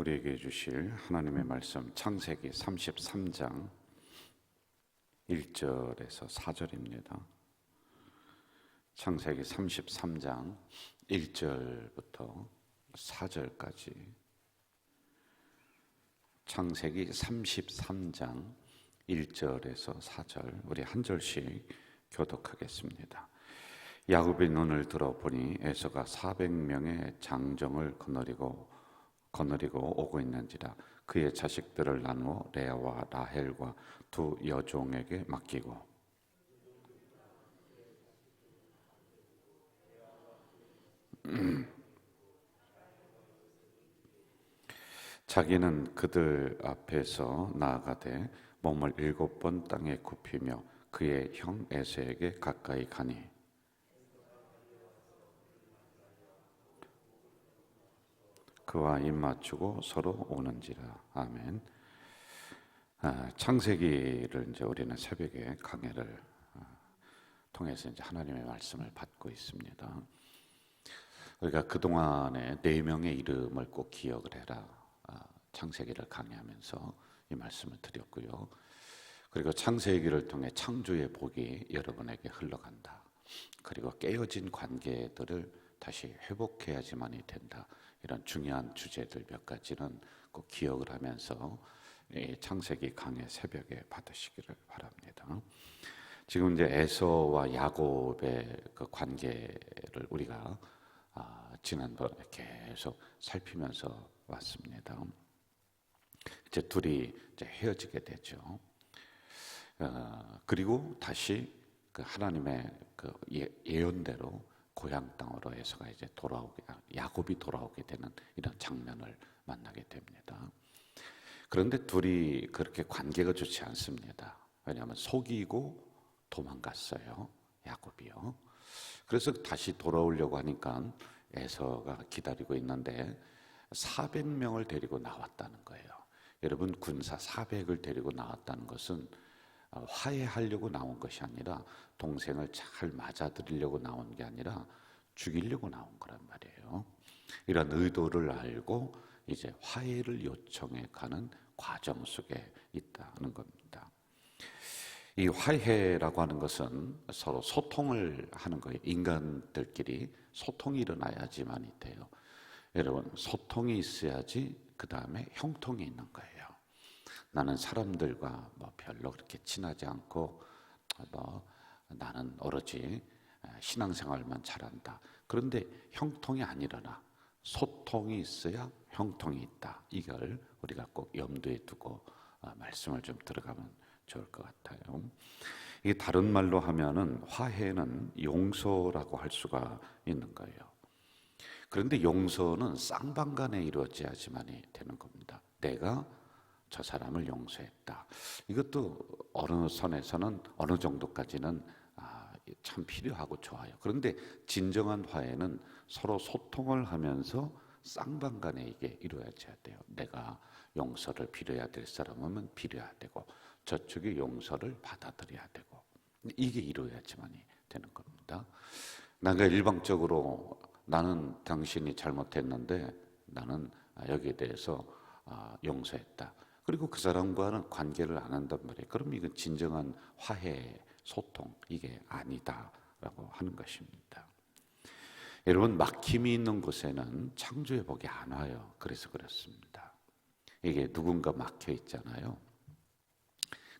우리에게 주실 하나님의 말씀 창세기 33장 1절에서 4절입니다. 창세기 33장 1절부터 4절까지 창세기 33장 1절에서 4절 우리 한 절씩 교독하겠습니다. 야곱이 눈을 들어보니 에서가 400명의 장정을 거느리고 오고 있는지라 그의 자식들을 나누어 레아와 라헬과 두 여종에게 맡기고 자기는 그들 앞에서 나아가되 몸을 7번 땅에 굽히며 그의 형 에서에게 가까이 가니 그와 입 맞추고 서로 오는지라. 아멘. 창세기를 이제 우리는 새벽에 강해를 통해서 이제 하나님의 말씀을 받고 있습니다. 우리가 그 동안에 4명의 이름을 꼭 기억을 해라. 창세기를 강의하면서 이 말씀을 드렸고요. 그리고 창세기를 통해 창조의 복이 여러분에게 흘러간다. 그리고 깨어진 관계들을 다시 회복해야지만이 된다. 이런 중요한 주제들 몇 가지는 꼭 기억을 하면서 창세기 강의 새벽에 받으시기를 바랍니다. 지금 이제 에서와 야곱의 그 관계를 우리가 지난번에 계속 살피면서 왔습니다. 이제 둘이 이제 헤어지게 되죠. 그리고 다시 그 하나님의 그 예언대로 고향 땅으로 에서가 이제 야곱이 돌아오게 되는 이런 장면을 만나게 됩니다. 그런데 둘이 그렇게 관계가 좋지 않습니다. 왜냐하면 속이고 도망갔어요. 야곱이요. 그래서 다시 돌아오려고 하니까 에서가 기다리고 있는데 400명을 데리고 나왔다는 거예요. 여러분, 군사 400을 데리고 나왔다는 것은 화해하려고 나온 것이 아니라 동생을 잘 맞아들이려고 나온 게 아니라 죽이려고 나온 거란 말이에요. 이런 의도를 알고 이제 화해를 요청해 가는 과정 속에 있다는 겁니다. 이 화해라고 하는 것은 서로 소통을 하는 거예요. 인간들끼리 소통이 일어나야지만이 돼요. 여러분, 소통이 있어야지 그 다음에 형통이 있는 거예요. 나는 사람들과 별로 그렇게 친하지 않고 나는 오로지 신앙생활만 잘한다. 그런데 형통이 안 일어나. 소통이 있어야 형통이 있다. 이걸 우리가 꼭 염두에 두고 말씀을 좀 들어가면 좋을 것 같아요. 이게 다른 말로 하면은 화해는 용서라고 할 수가 있는 거예요. 그런데 용서는 쌍방간에 이루어져야지만이 되는 겁니다. 내가 저 사람을 용서했다. 이것도 어느 선에서는 어느 정도까지는 참 필요하고 좋아요. 그런데 진정한 화해는 서로 소통을 하면서 쌍방간에 이게 이루어져야 돼요. 내가 용서를 빌어야 될 사람은 빌어야 되고 저쪽이 용서를 받아들여야 되고 이게 이루어야지만이 되는 겁니다. 내가 일방적으로 나는 당신이 잘못했는데 나는 여기에 대해서 용서했다. 그리고 그 사람과는 관계를 안 한단 말이에요. 그럼 이건 진정한 화해, 소통 이게 아니다라고 하는 것입니다. 여러분, 막힘이 있는 곳에는 창조의 복이 안 와요. 그래서 그렇습니다. 이게 누군가 막혀 있잖아요.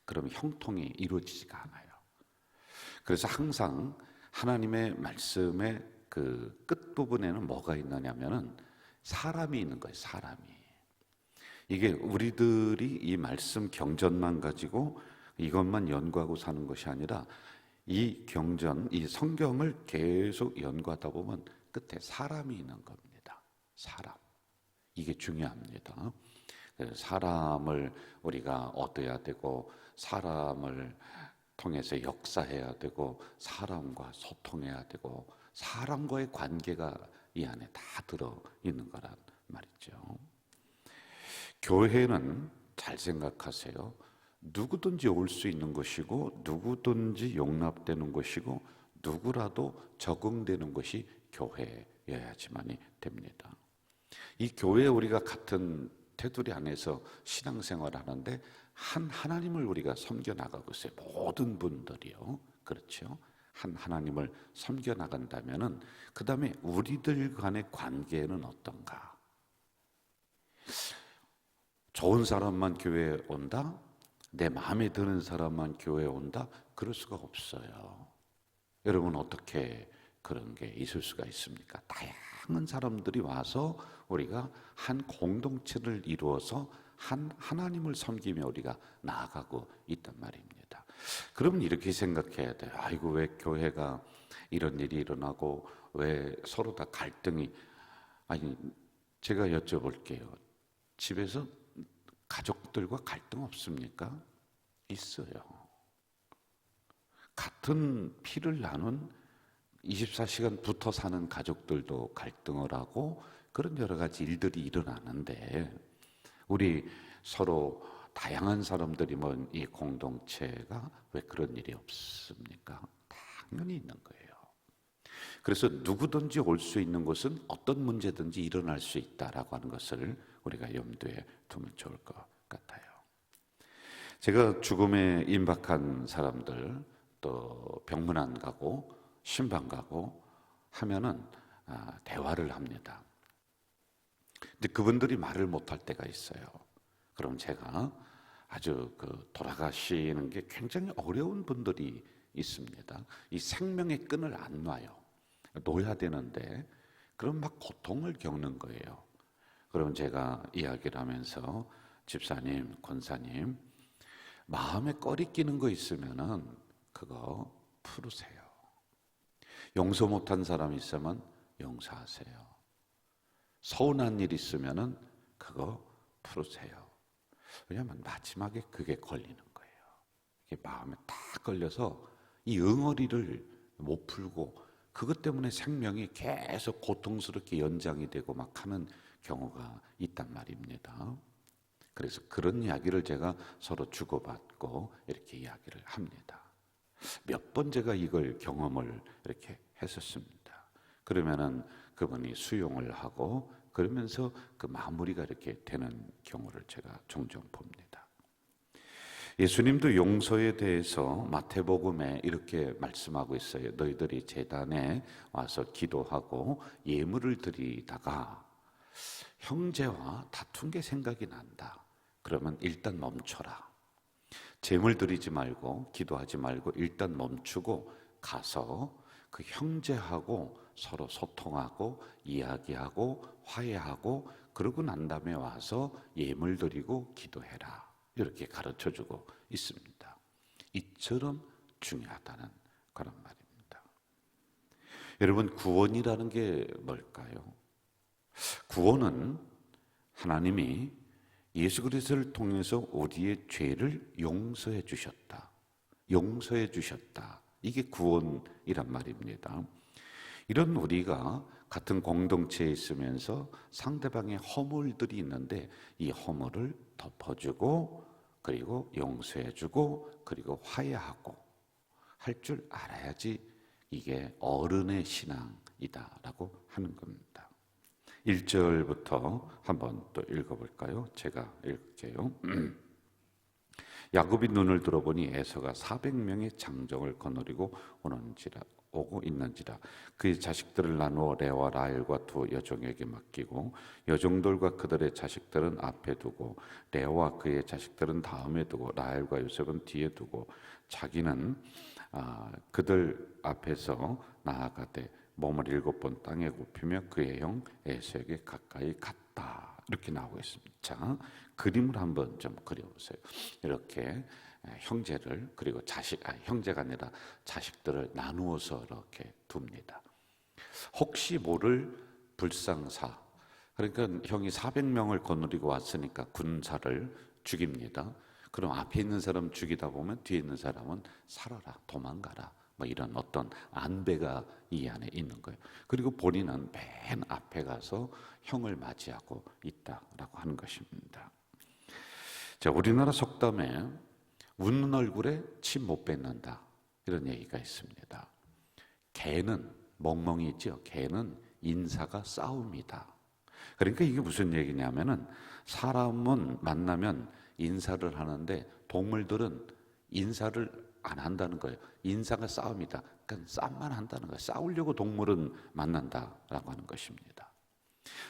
그럼 형통이 이루어지지가 않아요. 그래서 항상 하나님의 말씀의 그 끝부분에는 뭐가 있느냐면은 사람이 있는 거예요. 사람이. 이게 우리들이 이 말씀 경전만 가지고 이것만 연구하고 사는 것이 아니라 이 경전, 이 성경을 계속 연구하다 보면 끝에 사람이 있는 겁니다. 사람. 이게 중요합니다. 사람을 우리가 얻어야 되고 사람을 통해서 역사해야 되고 사람과 소통해야 되고 사람과의 관계가 이 안에 다 들어있는 거란 말이죠. 교회는 잘 생각하세요. 누구든지 올 수 있는 것이고 누구든지 용납되는 것이고 누구라도 적응되는 것이 교회여야지만이 됩니다. 이 교회에 우리가 같은 테두리 안에서 신앙생활 하는데 한 하나님을 우리가 섬겨 나가고 있어요. 모든 분들이요. 그렇죠? 한 하나님을 섬겨 나간다면은 그 다음에 우리들 간의 관계는 어떤가? 좋은 사람만 교회에 온다? 내 마음에 드는 사람만 교회에 온다? 그럴 수가 없어요. 여러분 어떻게 그런 게 있을 수가 있습니까? 다양한 사람들이 와서 우리가 한 공동체를 이루어서 한 하나님을 섬기며 우리가 나아가고 있단 말입니다. 그러면 이렇게 생각해야 돼요. 아이고 왜 교회가 이런 일이 일어나고 왜 서로 다 갈등이, 아니 제가 여쭤볼게요. 집에서 가족들과 갈등 없습니까? 있어요. 같은 피를 나눈 24시간 붙어 사는 가족들도 갈등을 하고 그런 여러 가지 일들이 일어나는데 우리 서로 다양한 사람들이 모인 이 공동체가 왜 그런 일이 없습니까? 당연히 있는 거예요. 그래서 누구든지 올 수 있는 곳은 어떤 문제든지 일어날 수 있다라고 하는 것을 우리가 염두에 두면 좋을 것 같아요. 제가 죽음에 임박한 사람들, 또 병문안 가고 신방 가고 하면은 대화를 합니다. 근데 그분들이 말을 못할 때가 있어요. 그럼 제가 아주 돌아가시는 게 굉장히 어려운 분들이 있습니다. 이 생명의 끈을 안 놔요. 놓아야 되는데 그럼 막 고통을 겪는 거예요. 그럼 제가 이야기를 하면서 집사님, 권사님, 마음에 꺼리 끼는 거 있으면은 그거 풀으세요. 용서 못한 사람 있으면 용서하세요. 서운한 일 있으면은 그거 풀으세요. 왜냐하면 마지막에 그게 걸리는 거예요. 이게 마음에 딱 걸려서 이 응어리를 못 풀고 그것 때문에 생명이 계속 고통스럽게 연장이 되고 막 하는 경우가 있단 말입니다. 그래서 그런 이야기를 제가 서로 주고받고 이렇게 이야기를 합니다. 몇 번 제가 이걸 경험을 이렇게 했었습니다. 그러면은 그분이 수용을 하고 그러면서 그 마무리가 이렇게 되는 경우를 제가 종종 봅니다. 예수님도 용서에 대해서 마태복음에 이렇게 말씀하고 있어요. 너희들이 제단에 와서 기도하고 예물을 드리다가 형제와 다툰 게 생각이 난다. 그러면 일단 멈춰라. 제물 드리지 말고 기도하지 말고 일단 멈추고 가서 그 형제하고 서로 소통하고 이야기하고 화해하고 그러고 난 다음에 와서 예물 드리고 기도해라. 이렇게 가르쳐주고 있습니다. 이처럼 중요하다는 그런 말입니다. 여러분 구원이라는 게 뭘까요? 구원은 하나님이 예수 그리스도를 통해서 우리의 죄를 용서해 주셨다. 용서해 주셨다. 이게 구원이란 말입니다. 이런 우리가 같은 공동체에 있으면서 상대방의 허물들이 있는데 이 허물을 덮어주고 그리고 용서해주고 그리고 화해하고 할 줄 알아야지 이게 어른의 신앙이다라고 하는 겁니다. 1절부터 한번 또 읽어볼까요? 제가 읽을게요. 야곱이 눈을 들어보니 에서가 400명의 장정을 거느리고 오고 있는지라. 그의 자식들을 나누어 레와 라헬과 두 여종에게 맡기고 여종들과 그들의 자식들은 앞에 두고 레와 그의 자식들은 다음에 두고 라헬과 요셉은 뒤에 두고 자기는 그들 앞에서 나아가되 몸을 7번 땅에 굽히며 그의 형 에서에게 가까이 갔다. 이렇게 나오고 있습니다. 자, 그림을 한번 좀 그려보세요. 이렇게 형제를 그리고 형제가 아니라 자식들을 나누어서 이렇게 둡니다. 혹시 모를 불상사, 그러니까 형이 400명을 거느리고 왔으니까 군사를 죽입니다. 그럼 앞에 있는 사람 죽이다 보면 뒤에 있는 사람은 살아라, 도망가라, 뭐 이런 어떤 안배가 이 안에 있는 거예요. 그리고 본인은 맨 앞에 가서 형을 맞이하고 있다라고 하는 것입니다. 자, 우리나라 속담에 웃는 얼굴에 침 못 뱉는다 이런 얘기가 있습니다. 개는 멍멍이 있죠. 개는 인사가 싸움이다. 그러니까 이게 무슨 얘기냐면은 사람은 만나면 인사를 하는데 동물들은 인사를 안 한다는 거예요. 인사가 싸움이다. 그러니까 싸움만 한다는 거예요. 싸우려고 동물은 만난다라고 하는 것입니다.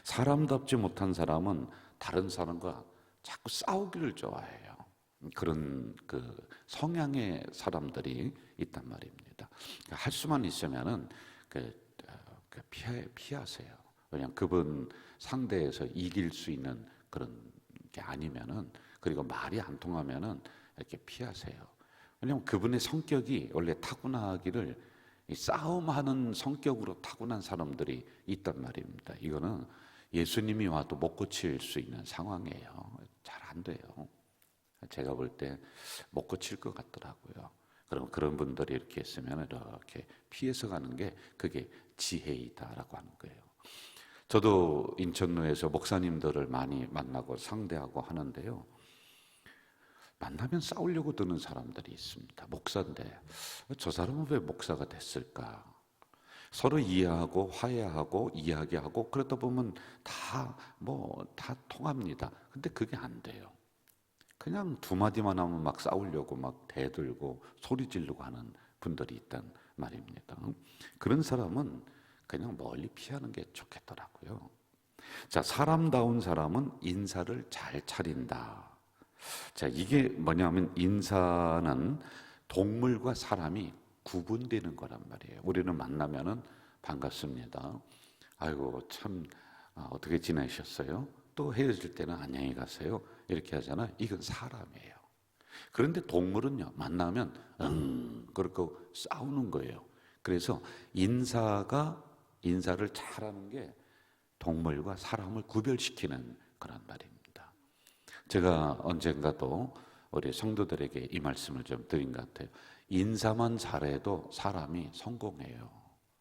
사람답지 못한 사람은 다른 사람과 자꾸 싸우기를 좋아해요. 그런 그 성향의 사람들이 있단 말입니다. 할 수만 있으면은 피하세요. 왜냐하면 그분 상대에서 이길 수 있는 그런 게 아니면은, 그리고 말이 안 통하면은 이렇게 피하세요. 왜냐하면 그분의 성격이 원래 타고나기를 싸움하는 성격으로 타고난 사람들이 있단 말입니다. 이거는 예수님이 와도 못 고칠 수 있는 상황이에요. 잘 안 돼요. 제가 볼 때 못 고칠 것 같더라고요. 그럼 그런 분들이 이렇게 있으면 이렇게 피해서 가는 게 그게 지혜이다라고 하는 거예요. 저도 인천로에서 목사님들을 많이 만나고 상대하고 하는데요. 만나면 싸우려고 드는 사람들이 있습니다. 목사인데 저 사람은 왜 목사가 됐을까? 서로 이해하고 화해하고 이야기하고 그러다 보면 다 통합니다. 근데 그게 안 돼요. 그냥 두 마디만 하면 막 싸우려고 막 대들고 소리 지르고 하는 분들이 있단 말입니다. 그런 사람은 그냥 멀리 피하는 게 좋겠더라고요. 자, 사람다운 사람은 인사를 잘 차린다. 자, 이게 뭐냐면 인사는 동물과 사람이 구분되는 거란 말이에요. 우리는 만나면은 반갑습니다. 아이고 참 어떻게 지내셨어요? 또 헤어질 때는 안녕히 가세요. 이렇게 하잖아요. 이건 사람이에요. 그런데 동물은요, 만나면 그렇고 싸우는 거예요. 그래서 인사를 잘하는 게 동물과 사람을 구별시키는 그런 말입니다. 제가 언젠가도 우리 성도들에게 이 말씀을 좀 드린 것 같아요. 인사만 잘해도 사람이 성공해요.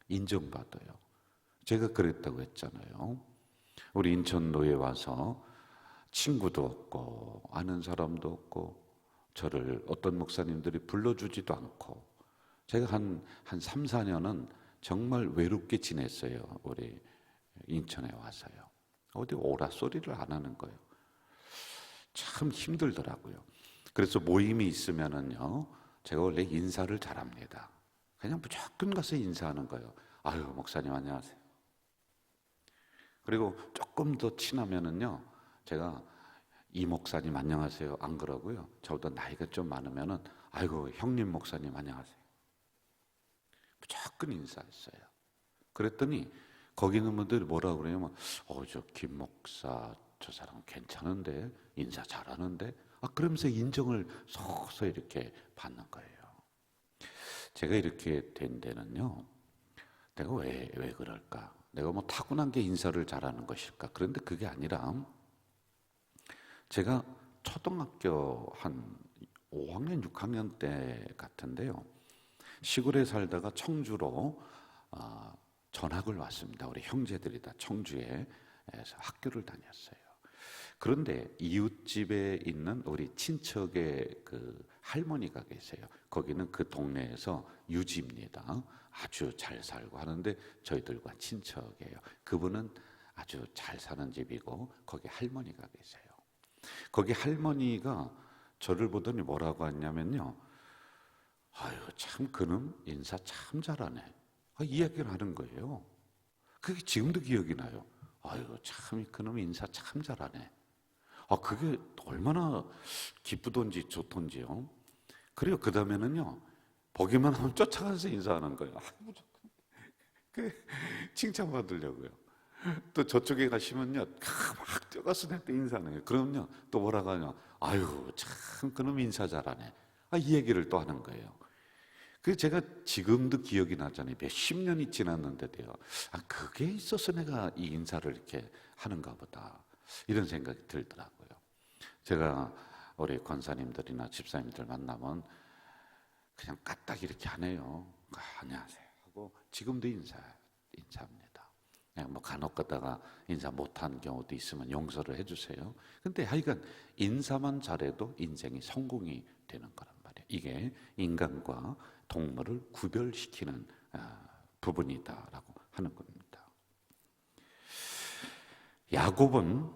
인정받아요. 제가 그랬다고 했잖아요. 우리 인천로에 와서 친구도 없고 아는 사람도 없고 저를 어떤 목사님들이 불러주지도 않고 제가 한 3, 4년은 정말 외롭게 지냈어요. 우리 인천에 와서요. 어디 오라 소리를 안 하는 거예요. 참 힘들더라고요. 그래서 모임이 있으면은요, 제가 원래 인사를 잘합니다. 그냥 무조건 가서 인사하는 거예요. 아유, 목사님 안녕하세요. 그리고 조금 더 친하면은요, 제가 이 목사님 안녕하세요 안 그러고요. 저보다 나이가 좀 많으면은 아이고 형님 목사님 안녕하세요. 무조건 인사했어요. 그랬더니 거기 있는 분들이 뭐라고 그러냐면 저 김 목사 저 사람 괜찮은데 인사 잘하는데 그러면서 인정을 서서 이렇게 받는 거예요. 제가 이렇게 된 데는요, 내가 왜 그럴까? 내가 뭐 타고난 게 인사를 잘하는 것일까? 그런데 그게 아니라 제가 초등학교 한 5학년, 6학년 때 같은데요. 시골에 살다가 청주로 전학을 왔습니다. 우리 형제들이 다 청주에서 학교를 다녔어요. 그런데 이웃집에 있는 우리 친척의 그 할머니가 계세요. 거기는 그 동네에서 유지입니다. 아주 잘 살고 하는데 저희들과 친척이에요. 그분은 아주 잘 사는 집이고 거기 할머니가 계세요. 거기 할머니가 저를 보더니 뭐라고 했냐면요. 아유, 참 그놈 인사 참 잘하네. 이 이야기를 하는 거예요. 그게 지금도 기억이 나요. 아유, 참 그놈 인사 참 잘하네. 그게 얼마나 기쁘던지 좋던지요. 그래요. 그 다음에는요, 보기만 하면 쫓아가서 인사하는 거예요. 무조건. 칭찬받으려고요. 또 저쪽에 가시면요, 막 뛰어가서 내한테 인사하는 거예요. 그러면요, 또 뭐라고 하냐. 아유, 참, 그놈 인사 잘하네. 이 얘기를 또 하는 거예요. 그래서 제가 지금도 기억이 나잖아요. 몇십 년이 지났는데도요. 그게 있어서 내가 이 인사를 이렇게 하는가 보다. 이런 생각이 들더라고요. 제가 우리 권사님들이나 집사님들 만나면 그냥 까딱 이렇게 안 해요. 안녕하세요 하고 지금도 인사합니다. 그냥 뭐 간혹 가다가 인사 못한 경우도 있으면 용서를 해주세요. 근데 하여간 인사만 잘해도 인생이 성공이 되는 거란 말이에요. 이게 인간과 동물을 구별시키는 부분이다라고 하는 겁니다. 야곱은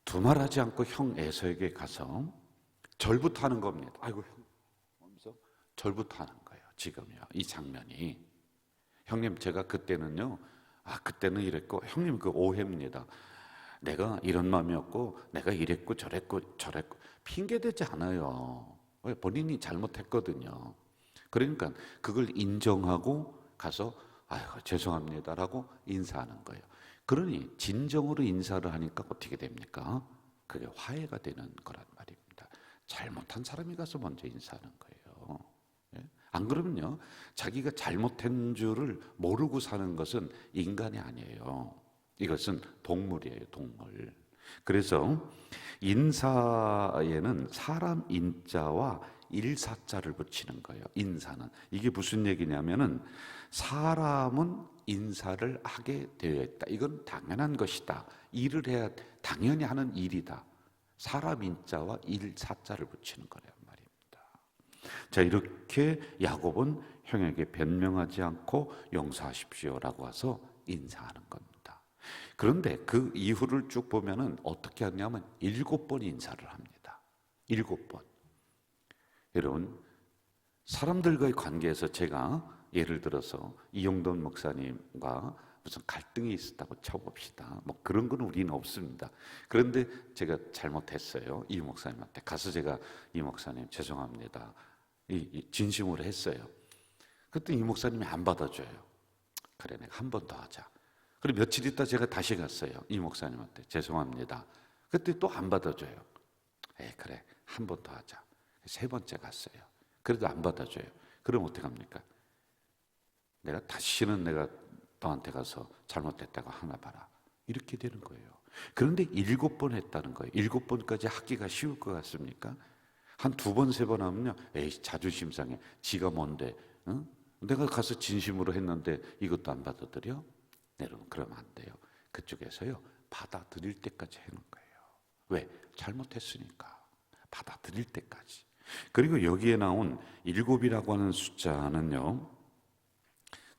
두말하지 않고 형 에서에게 가서 절부터 하는 겁니다. 아이고 형, 하면서 절부터 하는 거예요. 지금요, 이 장면이. 형님, 제가 그때는요, 그때는 이랬고, 형님 그 오해입니다. 내가 이런 마음이었고, 내가 이랬고 저랬고 핑계대지 않아요. 왜? 본인이 잘못했거든요. 그러니까 그걸 인정하고 가서 아이고 죄송합니다라고 인사하는 거예요. 그러니 진정으로 인사를 하니까 어떻게 됩니까? 그게 화해가 되는 거란 말입니다. 잘못한 사람이 가서 먼저 인사하는 거예요. 예? 안 그러면요, 자기가 잘못한 줄을 모르고 사는 것은 인간이 아니에요. 이것은 동물이에요, 동물. 그래서 인사에는 사람 인자와 일사자를 붙이는 거예요. 인사는. 이게 무슨 얘기냐면은 사람은 인사를 하게 되어 있다. 이건 당연한 것이다. 일을 해야 당연히 하는 일이다. 사람 인자와 일사자를 붙이는 거란 말입니다. 자, 이렇게 야곱은 형에게 변명하지 않고 용서하십시오라고 해서 인사하는 겁니다. 그런데 그 이후를 쭉 보면은 어떻게 하냐면 7번 인사를 합니다. 7번. 여러분, 사람들과의 관계에서 제가 예를 들어서 이용돈 목사님과 무슨 갈등이 있었다고 쳐봅시다. 뭐 그런 건 우리는 없습니다. 그런데 제가 잘못했어요. 이 목사님한테 가서 제가 이 목사님 죄송합니다. 진심으로 했어요. 그때 이 목사님이 안 받아줘요. 그래, 내가 한 번 더 하자. 그리고 며칠 있다 제가 다시 갔어요. 이 목사님한테 죄송합니다. 그때 또 안 받아줘요. 그래, 한 번 더 하자. 3번째 갔어요. 그래도 안 받아줘요. 그럼 어떡합니까? 내가 다시는 내가 너한테 가서 잘못됐다고 하나 봐라. 이렇게 되는 거예요. 그런데 7번 했다는 거예요. 7번까지 하기가 쉬울 것 같습니까? 한 2번, 3번 하면요, 자존심 상해. 지가 뭔데? 응? 내가 가서 진심으로 했는데 이것도 안 받아들여? 네, 여러분, 그러면 안 돼요. 그쪽에서요, 받아들일 때까지 해놓은 거예요. 왜? 잘못했으니까. 받아들일 때까지. 그리고 여기에 나온 7이라고 하는 숫자는요,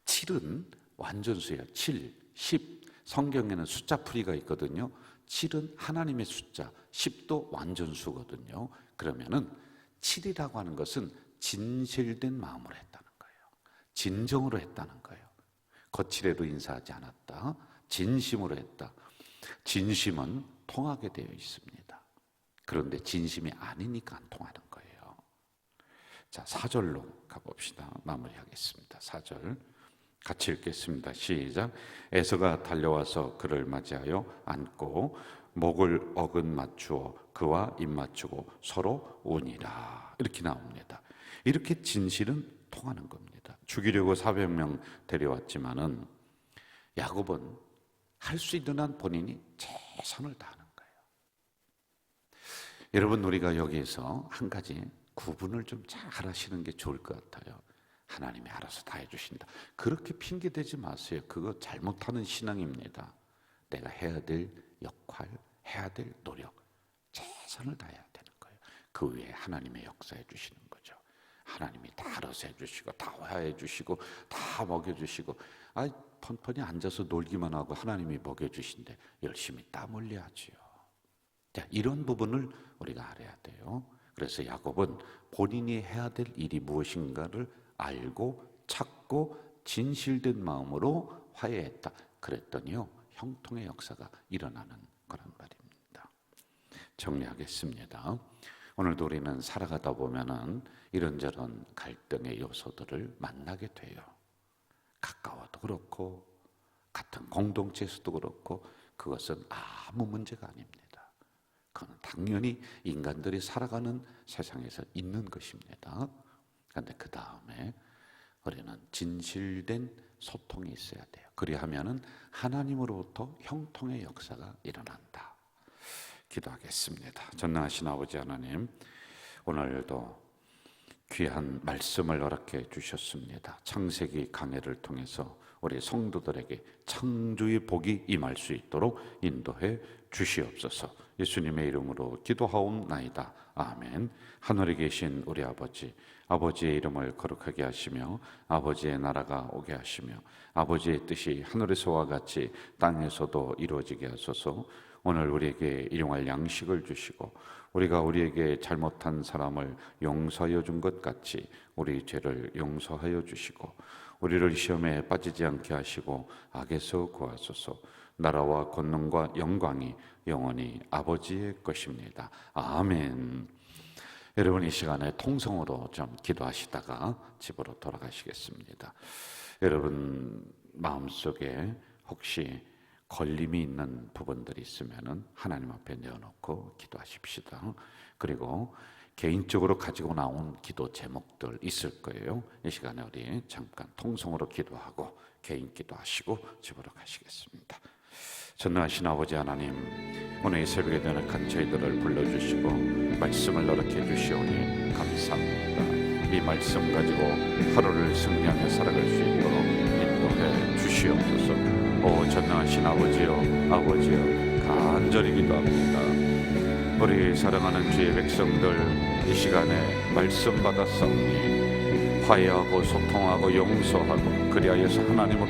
7은 완전수예요. 7, 10. 성경에는 숫자 풀이가 있거든요. 7은 하나님의 숫자, 10도 완전수거든요. 그러면은 7이라고 하는 것은 진실된 마음으로 했다는 거예요. 진정으로 했다는 거예요. 거칠애도 인사하지 않았다. 진심으로 했다. 진심은 통하게 되어 있습니다. 그런데 진심이 아니니까 안 통하는 거예요. 자, 4절로 가봅시다. 마무리하겠습니다. 4절 같이 읽겠습니다. 시작. 에서가 달려와서 그를 맞이하여 안고 목을 어긋 맞추어 그와 입 맞추고 서로 우니라. 이렇게 나옵니다. 이렇게 진실은 통하는 겁니다. 죽이려고 400명 데려왔지만은 야곱은 할 수 있는 한 본인이 최선을 다하는 거예요. 여러분, 우리가 여기에서 한 가지 구분을 좀 잘 하시는 게 좋을 것 같아요. 하나님이 알아서 다 해주신다. 그렇게 핑계대지 마세요. 그거 잘못하는 신앙입니다. 내가 해야 될 역할, 해야 될 노력, 최선을 다해야 되는 거예요. 그 위에 하나님의 역사해 주시는 거죠. 하나님이 다 알아서 해주시고 다 화해 주시고 다 먹여주시고, 펀펀히 앉아서 놀기만 하고 하나님이 먹여주신데 열심히 땀 흘려야지요. 자, 이런 부분을 우리가 알아야 돼요. 그래서 야곱은 본인이 해야 될 일이 무엇인가를 알고 찾고 진실된 마음으로 화해했다. 그랬더니요, 형통의 역사가 일어나는 거란 말입니다. 정리하겠습니다. 오늘도 우리는 살아가다 보면은 이런저런 갈등의 요소들을 만나게 돼요. 가까워도 그렇고 같은 공동체에서도 그렇고 그것은 아무 문제가 아닙니다. 그건 당연히 인간들이 살아가는 세상에서 있는 것입니다. 그런데 그 다음에 우리는 진실된 소통이 있어야 돼요. 그리하면은 하나님으로부터 형통의 역사가 일어난다. 기도하겠습니다. 전능하신 아버지 하나님, 오늘도 귀한 말씀을 허락해 주셨습니다. 창세기 강해를 통해서 우리 성도들에게 창조의 복이 임할 수 있도록 인도해 주시옵소서. 예수님의 이름으로 기도하옵나이다. 아멘. 하늘에 계신 우리 아버지, 아버지의 이름을 거룩하게 하시며 아버지의 나라가 오게 하시며 아버지의 뜻이 하늘에서와 같이 땅에서도 이루어지게 하소서. 오늘 우리에게 일용할 양식을 주시고 우리가 우리에게 잘못한 사람을 용서하여 준 것 같이 우리 죄를 용서하여 주시고 우리를 시험에 빠지지 않게 하시고 악에서 구하소서. 나라와 권능과 영광이 영원히 아버지의 것입니다. 아멘. 여러분, 이 시간에 통성으로 좀 기도하시다가 집으로 돌아가시겠습니다. 여러분 마음속에 혹시 걸림이 있는 부분들이 있으면 하나님 앞에 내어놓고 기도하십시다. 그리고 개인적으로 가지고 나온 기도 제목들 있을 거예요. 이 시간에 우리 잠깐 통성으로 기도하고 개인 기도하시고 집으로 가시겠습니다. 전능하신 아버지 하나님, 오늘 이 새벽에 연약한 저희들을 불러주시고 말씀을 허락해 주시오니 감사합니다. 이 말씀 가지고 하루를 승리하며 살아갈 수 있도록 인도해 주시옵소서. 오 전능하신 아버지여, 아버지여, 간절히 기도합니다. 우리 사랑하는 주의 백성들 이 시간에 말씀 받았사오니 화해하고 소통하고 용서하고 그리하여서 하나님을